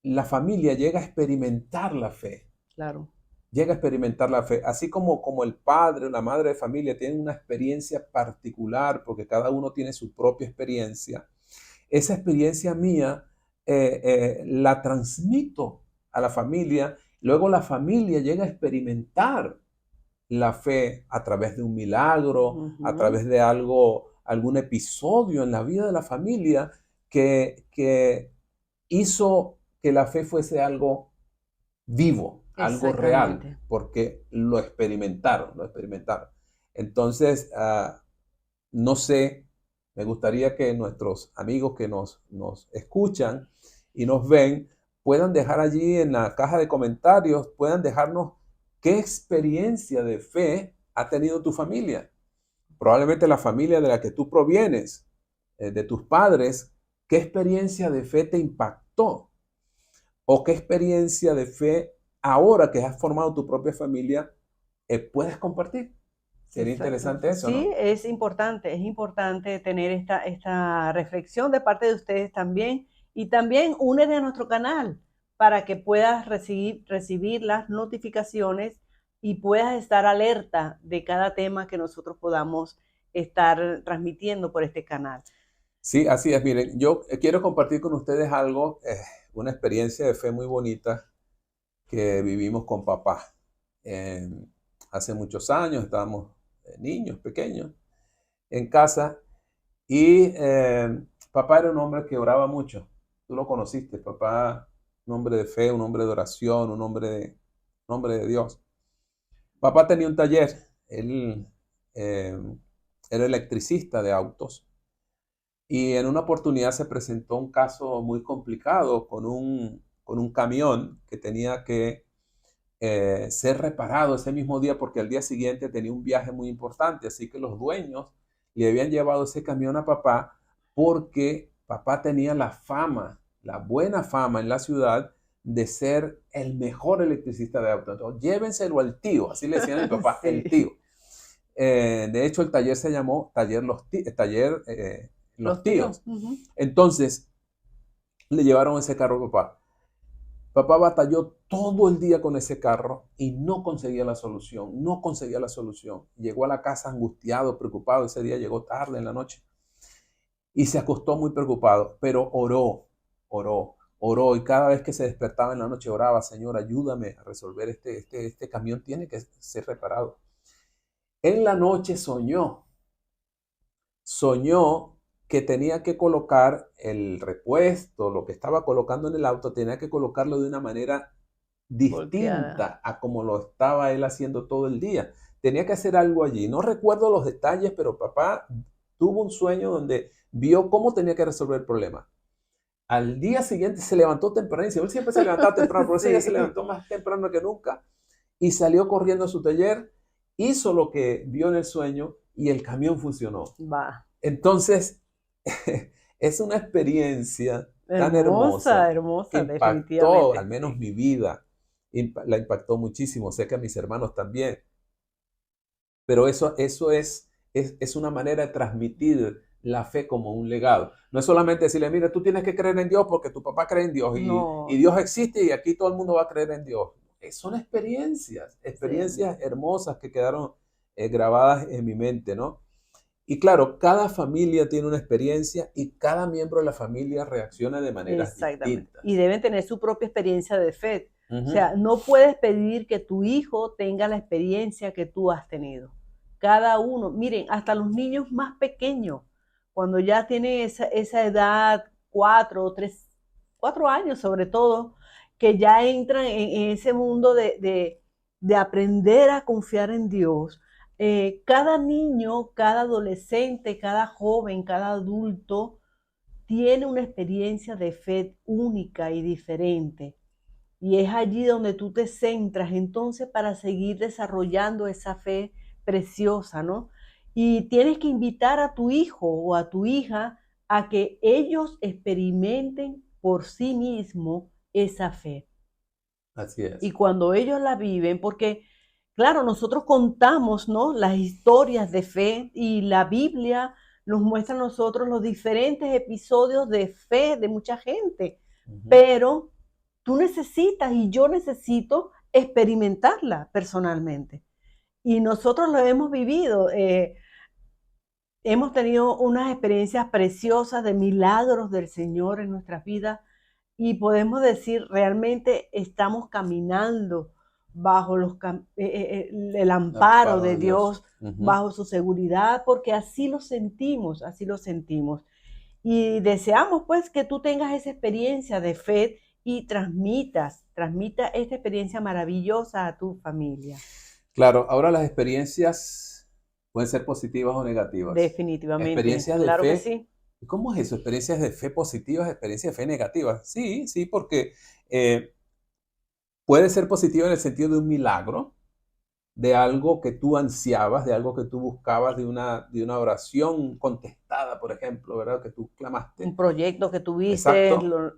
la familia llega a experimentar la fe, claro. llega a experimentar la fe, así como el padre o la madre de familia tienen una experiencia particular, porque cada uno tiene su propia experiencia. Esa experiencia mía la transmito a la familia, luego la familia llega a experimentar la fe a través de un milagro, a Ujú. través de algo, algún episodio en la vida de la familia que hizo que la fe fuese algo vivo, algo real, Exactamente. porque lo experimentaron, lo experimentaron. Entonces, no sé, me gustaría que nuestros amigos que nos escuchan y nos ven puedan dejar allí en la caja de comentarios, puedan dejarnos qué experiencia de fe ha tenido tu familia. Probablemente la familia de la que tú provienes, de tus padres, qué experiencia de fe te impactó o qué experiencia de fe ahora que has formado tu propia familia puedes compartir. Sería Exacto. interesante eso, Sí, ¿no? es importante tener esta reflexión de parte de ustedes también. Y también únete a nuestro canal para que puedas recibir las notificaciones y puedas estar alerta de cada tema que nosotros podamos estar transmitiendo por este canal. Sí, así es. Miren, yo quiero compartir con ustedes algo, una experiencia de fe muy bonita que vivimos con papá. Eh, Hace muchos años estábamos niños, pequeños, en casa y papá era un hombre que oraba mucho. Tú lo conociste, papá, un hombre de fe, un hombre de oración, un hombre de Dios. Papá tenía un taller, él eh, era electricista de autos. Y en una oportunidad se presentó un caso muy complicado con un camión que tenía que ser reparado ese mismo día porque al día siguiente tenía un viaje muy importante. Así que los dueños le habían llevado ese camión a papá porque papá tenía la fama, la buena fama en la ciudad de ser el mejor electricista de autos. Entonces, llévenselo al tío, así le decían a mi papá, el tío. Sí, De hecho, el taller se llamó Los los tíos. Tíos. Ujú. Entonces, le llevaron ese carro a papá. Papá batalló todo el día con ese carro y no conseguía la solución, no conseguía la solución. Llegó a la casa angustiado, preocupado. Ese día llegó tarde en la noche y se acostó muy preocupado, pero oró y cada vez que se despertaba en la noche oraba, Señor, ayúdame a resolver este camión, tiene que ser reparado. En la noche soñó que tenía que colocar el repuesto, lo que estaba colocando en el auto, tenía que colocarlo de una manera Volteada. distinta a como lo estaba él haciendo todo el día. Tenía que hacer algo allí. No recuerdo los detalles, pero papá tuvo un sueño donde vio cómo tenía que resolver el problema. Al día siguiente se levantó tempranísimo. Él siempre se levantaba temprano, pero ese día se Sí, levantó más temprano que nunca y salió corriendo a su taller, hizo lo que vio en el sueño y el camión funcionó. va. Entonces, es una experiencia tan Hermosa, hermosa que hermosa, impactó, al definitivamente. menos Sí. mi vida, la impactó muchísimo, sé que a mis hermanos también, pero es una manera de transmitir la fe como un legado. No es solamente decirle, mira, tú tienes que creer en Dios porque tu papá cree en Dios y No, Dios existe y aquí todo el mundo va a creer en Dios. Son experiencias, sí. experiencias hermosas que quedaron grabadas en mi mente, ¿no? Y claro, cada familia tiene una experiencia y cada miembro de la familia reacciona de maneras Exactamente. Y distintas. deben tener su propia experiencia de fe. O Ujú. sea, no puedes pedir que tu hijo tenga la experiencia que tú has tenido. Cada uno, miren, hasta los niños más pequeños, cuando ya tienen esa edad, 4 años sobre todo, que ya entran en ese mundo de aprender a confiar en Dios. Cada niño, cada adolescente, cada joven, cada adulto, tiene una experiencia de fe única y diferente. Y es allí donde tú te centras entonces para seguir desarrollando esa fe preciosa, ¿no? Y tienes que invitar a tu hijo o a tu hija a que ellos experimenten por sí mismos esa fe. Así Y es. cuando ellos la viven, porque claro, nosotros contamos, ¿no?, las historias de fe y la Biblia nos muestra a nosotros los diferentes episodios de fe de mucha gente, Ujú. pero tú necesitas y yo necesito experimentarla personalmente. Y nosotros lo hemos vivido. Hemos tenido unas experiencias preciosas de milagros del Señor en nuestras vidas y podemos decir, realmente estamos caminando bajo el amparo Amparo de de Dios. Dios, Ujú. bajo su seguridad, porque así lo sentimos, así lo sentimos. Y deseamos pues que tú tengas esa experiencia de fe y transmita esta experiencia maravillosa a tu familia. Claro, ahora las experiencias pueden ser positivas o negativas. Definitivamente, Experiencias de claro que fe. sí. ¿Cómo es eso? ¿Experiencias de fe positivas, experiencias de fe negativas? Sí, sí, porque eh, puede ser positiva en el sentido de un milagro, de algo que tú ansiabas, de algo que tú buscabas, de una oración contestada, por ejemplo, ¿verdad? Que tú Un clamaste. proyecto que tuviste, Exacto.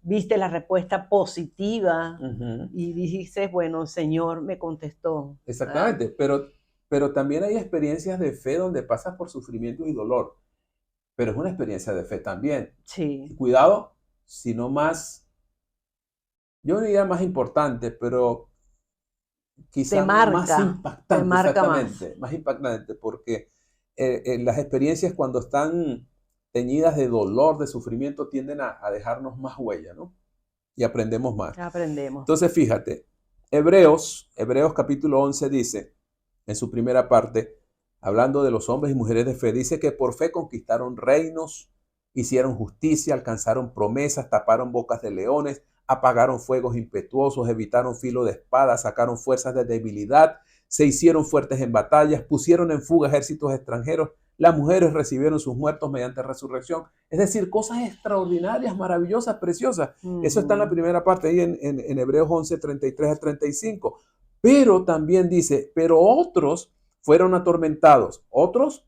viste la respuesta positiva Ujú. y dijiste, bueno, el Señor me contestó, ¿verdad? Exactamente, pero también hay experiencias de fe donde pasas por sufrimiento y dolor, pero es una experiencia de fe también. Y Sí, cuidado, sino más, yo no diría más importante, pero quizá más te impactante, marca más. exactamente, más impactante, porque las experiencias cuando están teñidas de dolor, de sufrimiento, tienden a dejarnos más huella, ¿no? Y aprendemos más. Aprendemos. Entonces, fíjate, Hebreos capítulo 11 dice, en su primera parte, hablando de los hombres y mujeres de fe, dice que por fe conquistaron reinos, hicieron justicia, alcanzaron promesas, taparon bocas de leones, apagaron fuegos impetuosos, evitaron filo de espada, sacaron fuerzas de debilidad, se hicieron fuertes en batallas, pusieron en fuga ejércitos extranjeros, las mujeres recibieron sus muertos mediante resurrección. Es decir, cosas extraordinarias, maravillosas, preciosas. Eso está en la Ujú. primera parte, ahí en Hebreos 11, 33 a 35. Pero también dice, pero otros fueron atormentados, otros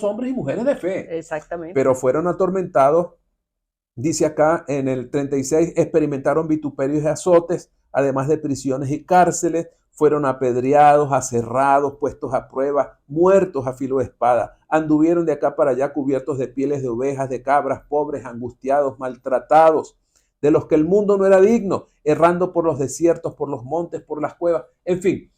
hombres y mujeres de fe, pero Exactamente. fueron atormentados, dice acá en el 36, experimentaron vituperios y azotes, además de prisiones y cárceles, fueron apedreados, aserrados, puestos a prueba, muertos a filo de espada, anduvieron de acá para allá cubiertos de pieles de ovejas, de cabras, pobres, angustiados, maltratados, de los que el mundo no era digno, errando por los desiertos, por los montes, por las cuevas, en fin,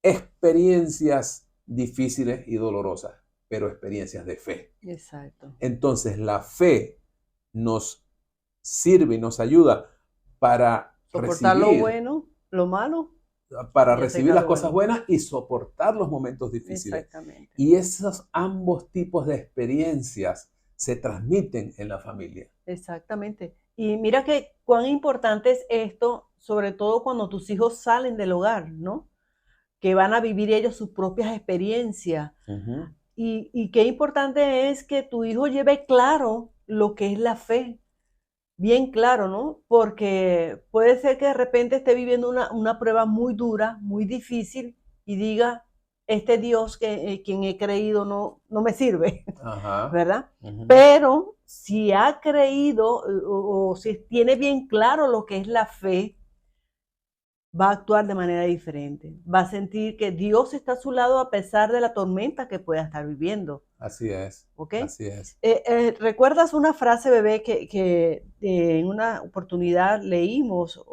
experiencias difíciles y dolorosas, pero experiencias de fe. Exacto. Entonces, la fe nos sirve y nos ayuda para Soportar lo recibir, bueno, lo malo para y recibir aceptar las lo cosas bueno. buenas y soportar los momentos difíciles. Exactamente. Y esos ambos tipos de experiencias se transmiten en la familia. Exactamente. Y mira que cuán importante es esto, sobre todo cuando tus hijos salen del hogar, ¿no? Que van a vivir ellos sus propias experiencias. Ujú. Y qué importante es que tu hijo lleve claro lo que es la fe, bien claro, ¿no? Porque puede ser que de repente esté viviendo una prueba muy dura, muy difícil y diga, este Dios quien he creído no me sirve, Ajá. ¿verdad? Ujú. Pero si ha creído o si tiene bien claro lo que es la fe, va a actuar de manera diferente. Va a sentir que Dios está a su lado a pesar de la tormenta que pueda estar viviendo. Así es, ¿Ok? así es. ¿Recuerdas una frase, bebé, que en una oportunidad leímos?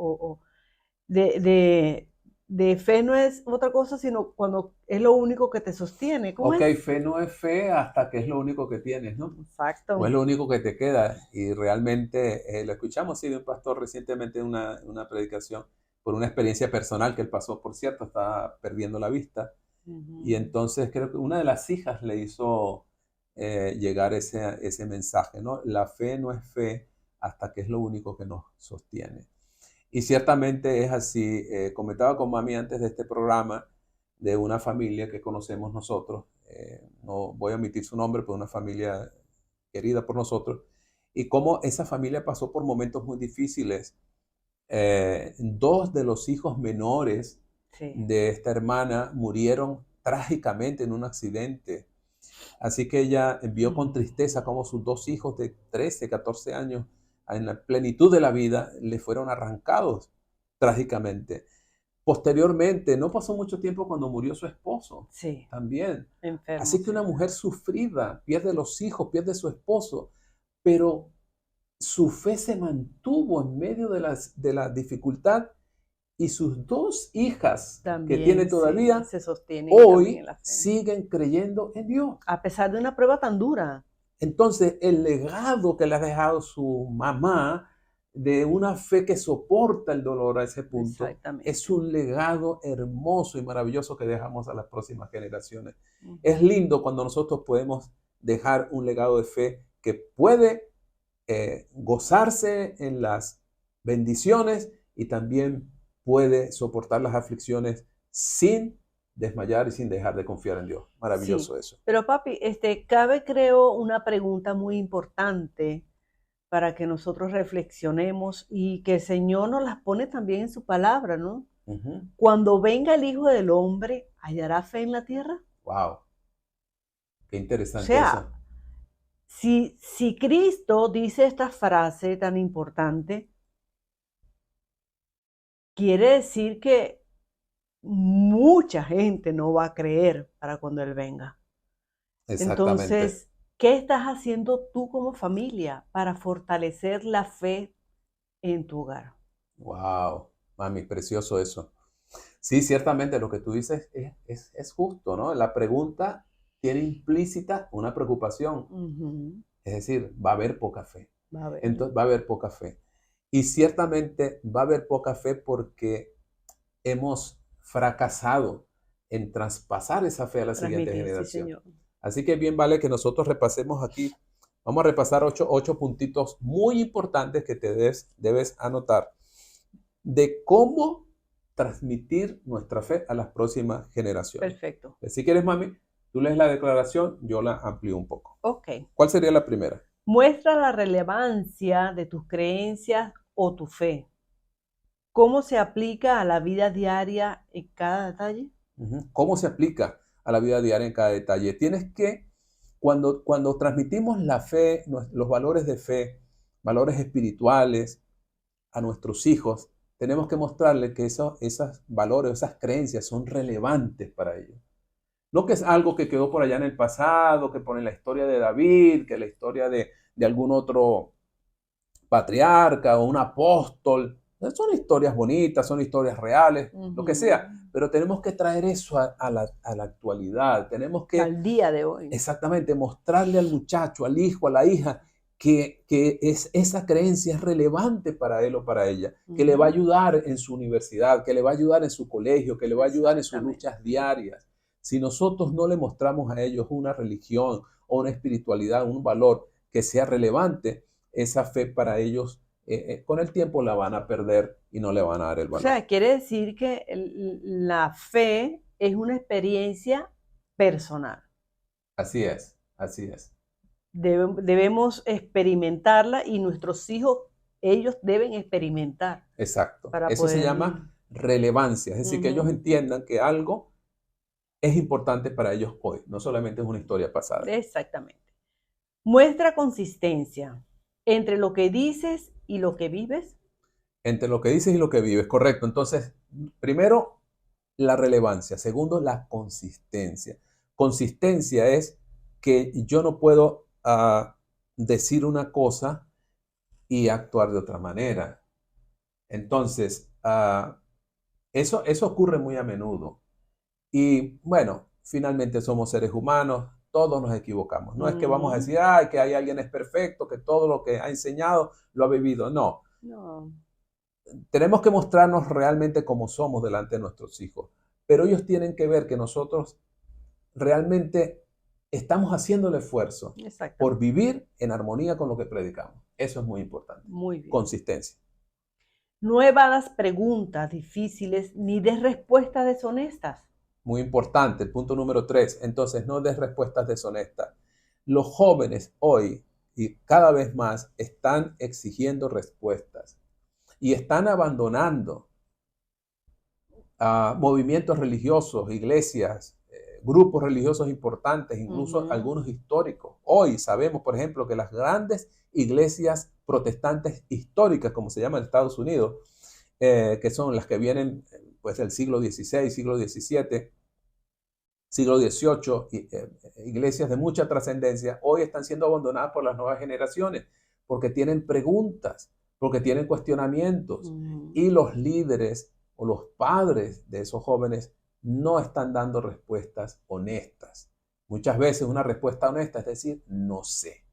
De, de, de fe no es otra cosa, sino cuando es lo único que te sostiene. ¿Cómo Ok, es? fe no es fe hasta que es lo único que tienes, ¿no? O es Exacto. lo único que te queda. Y realmente lo escuchamos, sí, de un pastor recientemente en una predicación por una experiencia personal que él pasó, por cierto, estaba perdiendo la vista. Y Ujú. entonces creo que una de las hijas le hizo llegar ese mensaje, ¿no? La fe no es fe hasta que es lo único que nos sostiene. Y ciertamente es así. Comentaba con mami antes de este programa de una familia que conocemos nosotros. No voy a omitir su nombre, pero una familia querida por nosotros. Y cómo esa familia pasó por momentos muy difíciles. Dos de los hijos menores Sí. de esta hermana murieron trágicamente en un accidente. Así que ella vio con Mm. tristeza cómo sus dos hijos de 13, 14 años, en la plenitud de la vida, le fueron arrancados trágicamente. Posteriormente, no pasó mucho tiempo cuando murió su esposo Sí, también. enfermo, Así que sí. una mujer sufrida, pierde los hijos, pierde su esposo, pero su fe se mantuvo en medio de la dificultad y sus dos hijas que tiene También, sí, todavía se sostienen también en hoy la fe. siguen creyendo en Dios. A pesar de una prueba tan dura. Entonces, el legado que le ha dejado su mamá de una fe que soporta el dolor a ese punto es Exactamente. un legado hermoso y maravilloso que dejamos a las próximas generaciones. Es Ujú. lindo cuando nosotros podemos dejar un legado de fe que puede gozarse en las bendiciones y también puede soportar las aflicciones sin desmayar y sin dejar de confiar en Dios. Sí, Maravilloso eso. pero papi, cabe, creo, una pregunta muy importante para que nosotros reflexionemos y que el Señor nos las pone también en su palabra, ¿no? Ujú. Cuando venga el Hijo del Hombre, ¿hallará fe en la tierra? Wow, qué O interesante sea, eso. si Cristo dice esta frase tan importante, quiere decir que mucha gente no va a creer para cuando Él venga. Exactamente. Entonces, ¿qué estás haciendo tú como familia para fortalecer la fe en tu hogar? Wow, mami, precioso eso. Sí, ciertamente lo que tú dices es justo, ¿no? La pregunta tiene implícita una preocupación, Ujú. es decir, va a haber poca fe. Va a ver, Entonces, va a haber poca fe. Y ciertamente va a haber poca fe porque hemos fracasado en traspasar esa fe a la siguiente transmitir, sí, generación. Señor. Así que bien vale que nosotros repasemos aquí. Vamos a repasar ocho puntitos muy importantes que debes anotar de cómo transmitir nuestra fe a las próximas generaciones. Perfecto. Si quieres, mami, tú lees la declaración, yo la amplío un poco. Ok. ¿Cuál sería la primera? Muestra la relevancia de tus creencias o tu fe. ¿Cómo se aplica a la vida diaria en cada detalle? Ujú. ¿Cómo se aplica a la vida diaria en cada detalle? Tienes que, cuando transmitimos la fe, los valores de fe, valores espirituales a nuestros hijos, tenemos que mostrarles que esos valores, esas creencias son relevantes para ellos. No que es algo que quedó por allá en el pasado, que pone la historia de David, que la historia de algún otro patriarca o un apóstol. Son historias bonitas, son historias reales, lo que Ujú. sea, pero tenemos que traer eso a la actualidad. Tenemos que Al día de hoy. exactamente mostrarle al muchacho, al hijo, a la hija, esa creencia es relevante para él o para ella, que le va a Ujú. ayudar en su universidad, que le va a ayudar en su colegio, que le va a ayudar en sus Exactamente. luchas diarias. Si nosotros no le mostramos a ellos una religión o una espiritualidad, un valor que sea relevante, esa fe para ellos con el tiempo la van a perder y no le van a dar el O valor. sea, quiere decir que la fe es una experiencia personal. Así es, así es. Debemos experimentarla y nuestros hijos, ellos deben experimentar Exacto. para Eso se poder... llama relevancia, es decir, que ellos Ujú. entiendan que algo es importante para ellos hoy, no solamente es una historia pasada. Exactamente. Muestra consistencia entre lo que dices y lo que vives. Entre lo que dices y lo que vives, correcto. Entonces, primero, la relevancia. Segundo, la consistencia. Consistencia es que yo no puedo decir una cosa y actuar de otra manera. Entonces, eso ocurre muy a menudo. Y bueno, finalmente somos seres humanos, todos nos equivocamos. No es que vamos a Mm, decir, ay, que hay alguien es perfecto, que todo lo que ha enseñado lo ha vivido. No, no, tenemos que mostrarnos realmente como somos delante de nuestros hijos. Pero ellos tienen que ver que nosotros realmente estamos haciendo el esfuerzo por exactamente. vivir en armonía con lo que predicamos. Eso es muy importante. Muy bien. Consistencia. No evadas preguntas difíciles ni des respuestas deshonestas. Muy importante. El punto número 3. Entonces, no des respuestas deshonestas. Los jóvenes hoy y cada vez más están exigiendo respuestas y están abandonando movimientos religiosos, iglesias, grupos religiosos importantes, incluso Ujú. algunos históricos. Hoy sabemos, por ejemplo, que las grandes iglesias protestantes históricas, como se llama en Estados Unidos, que son las que vienen pues del siglo XVI, siglo XVII, siglo XVIII, iglesias de mucha trascendencia, hoy están siendo abandonadas por las nuevas generaciones, porque tienen preguntas, porque tienen cuestionamientos, y los líderes o los padres de esos jóvenes no están dando respuestas honestas. Muchas veces una respuesta honesta es decir, no sé.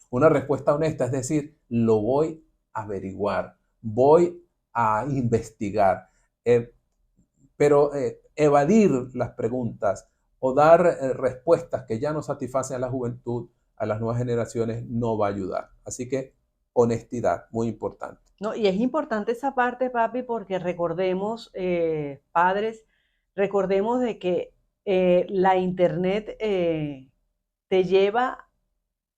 Una respuesta honesta es decir, lo voy a averiguar, voy a investigar. Pero evadir las preguntas o dar respuestas que ya no satisfacen a la juventud, a las nuevas generaciones, no va a ayudar. Así que honestidad, muy importante. No, y es importante esa parte, papi, porque recordemos, padres, recordemos de que la internet te lleva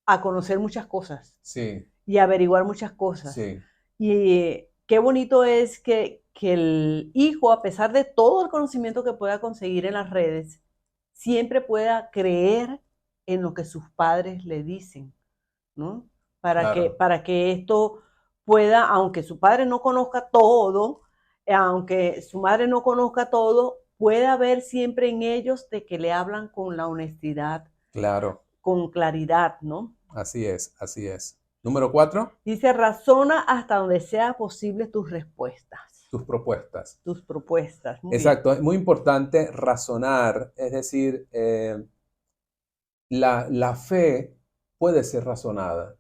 a conocer muchas cosas. Sí. Y a averiguar muchas cosas. Sí. Y qué bonito es que el hijo, a pesar de todo el conocimiento que pueda conseguir en las redes, siempre pueda creer en lo que sus padres le dicen, ¿no? Para que esto pueda, aunque su padre no conozca todo, aunque su madre no conozca todo, pueda ver siempre en ellos de que le hablan con la honestidad, claro, con claridad, ¿no? Así es, así es. Número 4. Dice, razona hasta donde sea posible tus respuestas. Tus propuestas. Tus propuestas. Muy Exacto, bien. Es muy importante razonar, es decir, la fe puede ser razonada.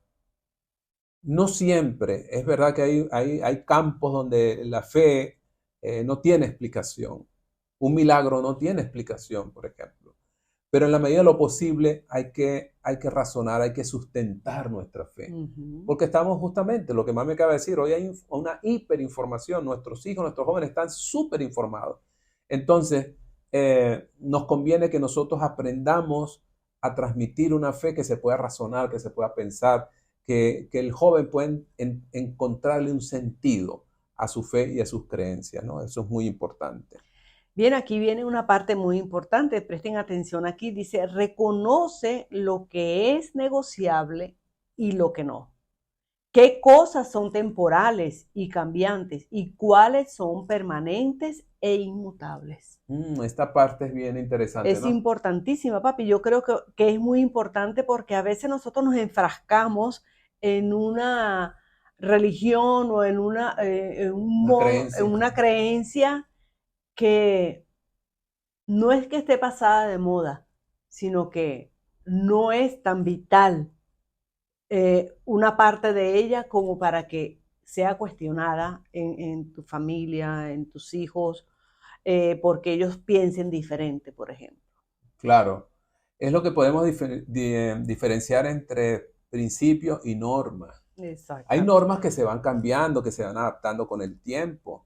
No siempre, es verdad que hay campos donde la fe no tiene explicación. Un milagro no tiene explicación, por ejemplo. Pero en la medida de lo posible hay que razonar, hay que sustentar nuestra fe. Porque estamos justamente, lo que más me acaba de decir, hoy hay una hiperinformación. Nuestros hijos, nuestros jóvenes están súper informados. Entonces, nos conviene que nosotros aprendamos a transmitir una fe que se pueda razonar, que se pueda pensar, que el joven pueda encontrarle un sentido a su fe y a sus creencias, ¿no? Eso es muy importante. Bien, aquí viene una parte muy importante, presten atención aquí, dice, reconoce lo que es negociable y lo que no. ¿Qué cosas son temporales y cambiantes y cuáles son permanentes e inmutables? Esta parte es bien interesante, es, ¿no? Importantísima, papi. Yo creo que es muy importante porque a veces nosotros nos enfrascamos en una religión o en una creencia que no es que esté pasada de moda, sino que no es tan vital una parte de ella como para que sea cuestionada en tu familia, en tus hijos, porque ellos piensen diferente, por ejemplo. Claro, es lo que podemos diferenciar entre principios y normas. Hay normas que se van cambiando, que se van adaptando con el tiempo.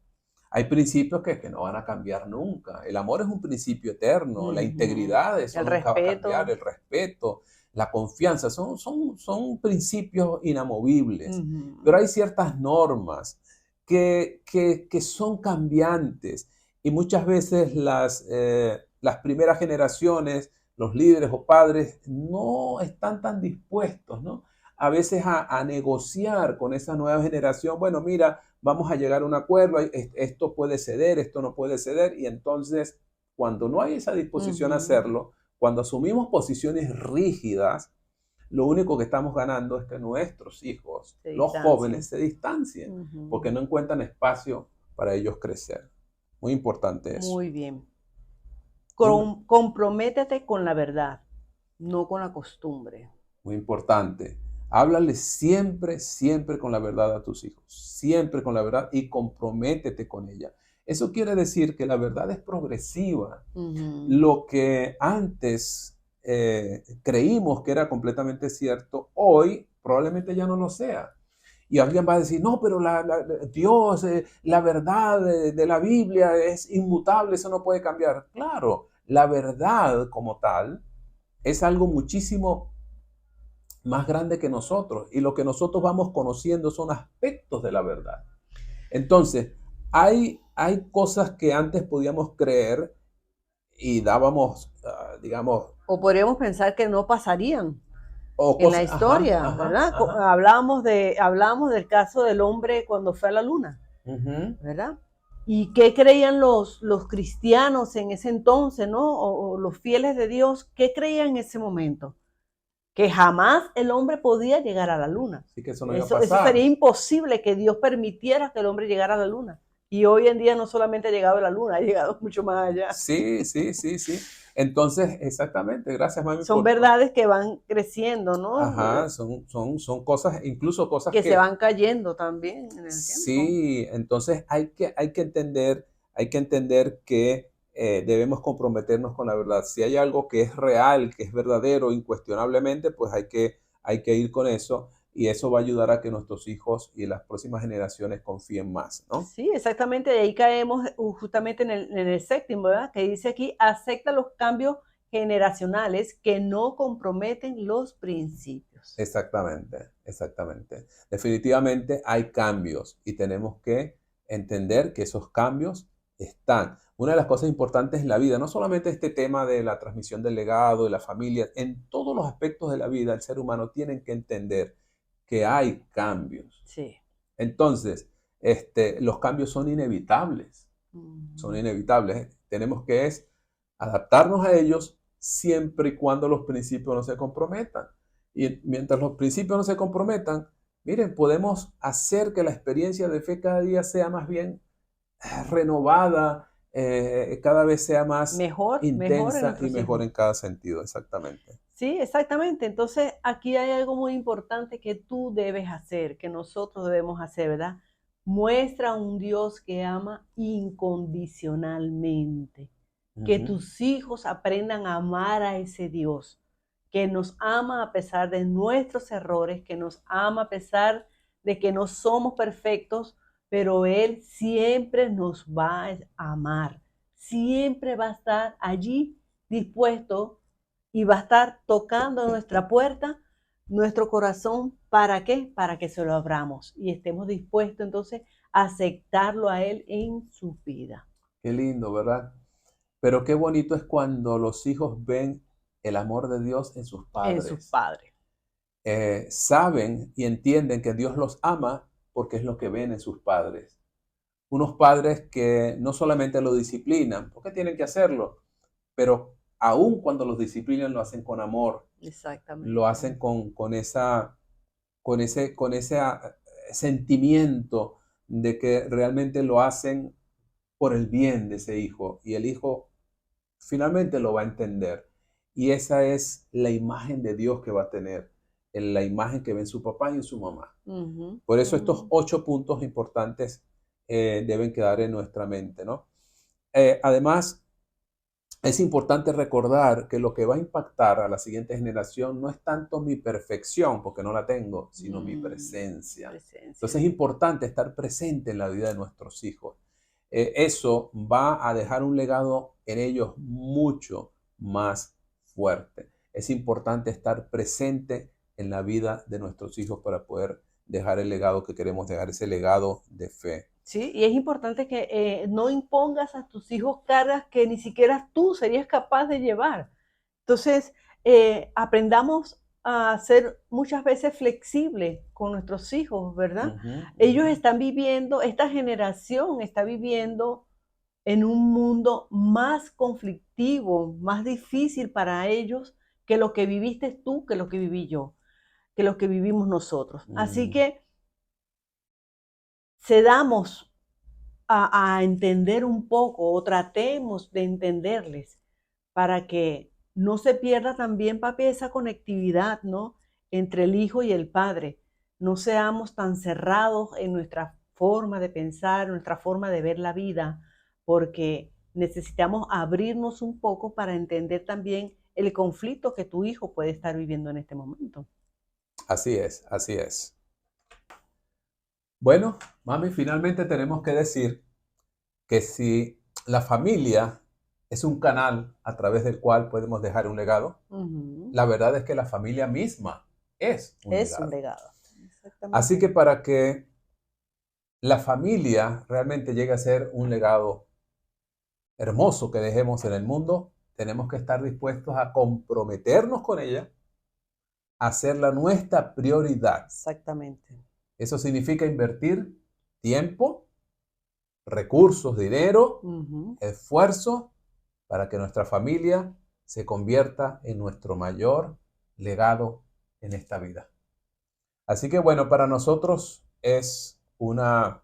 Hay principios que no van a cambiar nunca. El amor es un principio eterno, la integridad, eso nunca va a cambiar, el respeto, la confianza, son principios inamovibles. Pero hay ciertas normas que son cambiantes y muchas veces las primeras generaciones, los líderes o padres, no están tan dispuestos, ¿no? A veces a negociar con esa nueva generación. Bueno, mira, vamos a llegar a un acuerdo, esto puede ceder, esto no puede ceder, y entonces cuando no hay esa disposición a hacerlo, cuando asumimos posiciones rígidas, lo único que estamos ganando es que nuestros hijos, los jóvenes, se distancien, porque no encuentran espacio para ellos crecer. Muy importante eso. Muy bien. Comprométete con la verdad, no con la costumbre. Muy importante. Háblale siempre, siempre con la verdad a tus hijos. Siempre con la verdad y comprométete con ella. Eso quiere decir que la verdad es progresiva. Lo que antes creímos que era completamente cierto, hoy probablemente ya no lo sea. Y alguien va a decir, no, pero Dios, la verdad de la Biblia es inmutable, eso no puede cambiar. Claro, la verdad como tal es algo muchísimo más grande que nosotros, y lo que nosotros vamos conociendo son aspectos de la verdad. Entonces, hay cosas que antes podíamos creer y dábamos, digamos... O podríamos pensar que no pasarían en la historia, ¿verdad? Hablábamos del caso del hombre cuando fue a la luna, ¿verdad? ¿Y qué creían los cristianos en ese entonces, ¿no? O los fieles de Dios, ¿qué creían en ese momento? Que jamás el hombre podía llegar a la luna. Así que eso no iba a Eso pasar. sería imposible que Dios permitiera que el hombre llegara a la luna. Y hoy en día no solamente ha llegado a la luna, ha llegado mucho más allá. Sí, sí, sí, sí. Entonces, exactamente, gracias, mami, Son verdades que van creciendo, ¿no? Ajá, son cosas, incluso cosas Que se que van cayendo también en el tiempo. sí, entonces hay que entender que debemos comprometernos con la verdad. Si hay algo que es real, que es verdadero, incuestionablemente, pues hay que ir con eso y eso va a ayudar a que nuestros hijos y las próximas generaciones confíen más, ¿no? Sí, exactamente, de ahí caemos justamente en el séptimo, ¿verdad? Que dice aquí, acepta los cambios generacionales que no comprometen los principios. Exactamente, exactamente. Definitivamente hay cambios y tenemos que entender que esos cambios están. Una de las cosas importantes en la vida, no solamente este tema de la transmisión del legado, de la familia, en todos los aspectos de la vida, el ser humano tiene que entender que hay cambios. Sí. Entonces, los cambios son inevitables. Tenemos que adaptarnos a ellos siempre y cuando los principios no se comprometan. Y mientras los principios no se comprometan, miren, podemos hacer que la experiencia de fe cada día sea más bien renovada, cada vez sea más Mejor en intensa y nuestros mejor hijos. en cada sentido, exactamente. Sí, exactamente. Entonces, aquí hay algo muy importante que tú debes hacer, que nosotros debemos hacer, ¿verdad? Muestra a un Dios que ama incondicionalmente. Que Ujú. tus hijos aprendan a amar a ese Dios, que nos ama a pesar de nuestros errores, que nos ama a pesar de que no somos perfectos, pero Él siempre nos va a amar, siempre va a estar allí dispuesto y va a estar tocando nuestra puerta, nuestro corazón, ¿para qué? Para que se lo abramos y estemos dispuestos entonces a aceptarlo a Él en su vida. Qué lindo, ¿verdad? Pero qué bonito es cuando los hijos ven el amor de Dios en sus En sus padres. padres. Saben y entienden que Dios los ama porque es lo que ven en sus padres. Unos padres que no solamente lo disciplinan, porque tienen que hacerlo, pero aun cuando los disciplinan lo hacen con amor, lo Exactamente. hacen con ese sentimiento de que realmente lo hacen por el bien de ese hijo y el hijo finalmente lo va a entender. Y esa es la imagen de Dios que va a tener, en la imagen que ven su papá y en su mamá. Ujú, Por eso estos ujú. 8 puntos importantes deben quedar en nuestra mente, ¿no? Además, es importante recordar que lo que va a impactar a la siguiente generación no es tanto mi perfección, porque no la tengo, sino mi presencia. Presencia, Entonces es sí. importante estar presente en la vida de nuestros hijos. Eso va a dejar un legado en ellos mucho más fuerte. Es importante estar presente en la vida de nuestros hijos para poder dejar el legado que queremos dejar, ese legado de fe. Sí, y es importante que no impongas a tus hijos cargas que ni siquiera tú serías capaz de llevar. Entonces, aprendamos a ser muchas veces flexibles con nuestros hijos, ¿verdad? Ujú, Ellos ujú. están viviendo, esta generación está viviendo en un mundo más conflictivo, más difícil para ellos que lo que viviste tú, que lo que viví yo, que lo que vivimos nosotros. Así Mm. que cedamos a entender un poco o tratemos de entenderles para que no se pierda también, papi, esa conectividad, ¿no? Entre el hijo y el padre. No seamos tan cerrados en nuestra forma de pensar, nuestra forma de ver la vida, porque necesitamos abrirnos un poco para entender también el conflicto que tu hijo puede estar viviendo en este momento. Así es, así es. Bueno, mami, finalmente tenemos que decir que si la familia es un canal a través del cual podemos dejar un legado, Ujú. la verdad es que la familia misma es un Es un legado. legado. Así Exactamente. que para que la familia realmente llegue a ser un legado hermoso que dejemos en el mundo, tenemos que estar dispuestos a comprometernos con ella, a hacerla nuestra prioridad. Exactamente. Eso significa invertir tiempo, recursos, dinero, Ujú. esfuerzo para que nuestra familia se convierta en nuestro mayor legado en esta vida. Así que bueno, para nosotros es una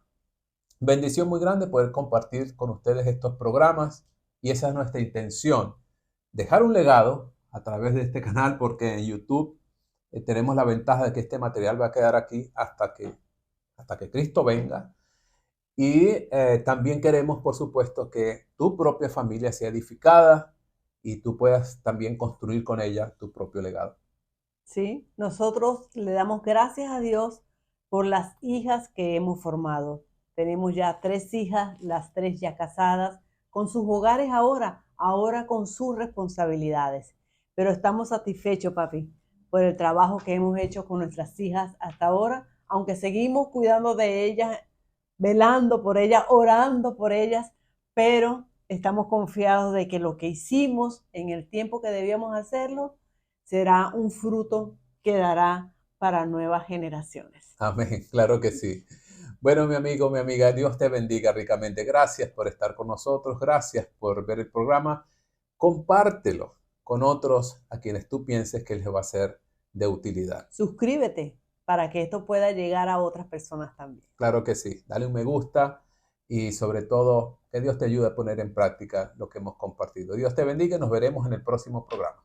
bendición muy grande poder compartir con ustedes estos programas y esa es nuestra intención, dejar un legado a través de este canal porque en YouTube tenemos la ventaja de que este material va a quedar aquí hasta que Cristo venga. Y también queremos, por supuesto, que tu propia familia sea edificada y tú puedas también construir con ella tu propio legado. Sí, nosotros le damos gracias a Dios por las hijas que hemos formado. Tenemos ya 3 hijas, las 3 ya casadas, con sus hogares ahora con sus responsabilidades. Pero estamos satisfechos, papi, por el trabajo que hemos hecho con nuestras hijas hasta ahora, aunque seguimos cuidando de ellas, velando por ellas, orando por ellas, pero estamos confiados de que lo que hicimos en el tiempo que debíamos hacerlo será un fruto que dará para nuevas generaciones. Amén, claro que sí. Bueno, mi amigo, mi amiga, Dios te bendiga ricamente. Gracias por estar con nosotros, gracias por ver el programa. Compártelo con otros a quienes tú pienses que les va a ser de utilidad. Suscríbete para que esto pueda llegar a otras personas también. Claro que sí. Dale un me gusta y sobre todo que Dios te ayude a poner en práctica lo que hemos compartido. Dios te bendiga y nos veremos en el próximo programa.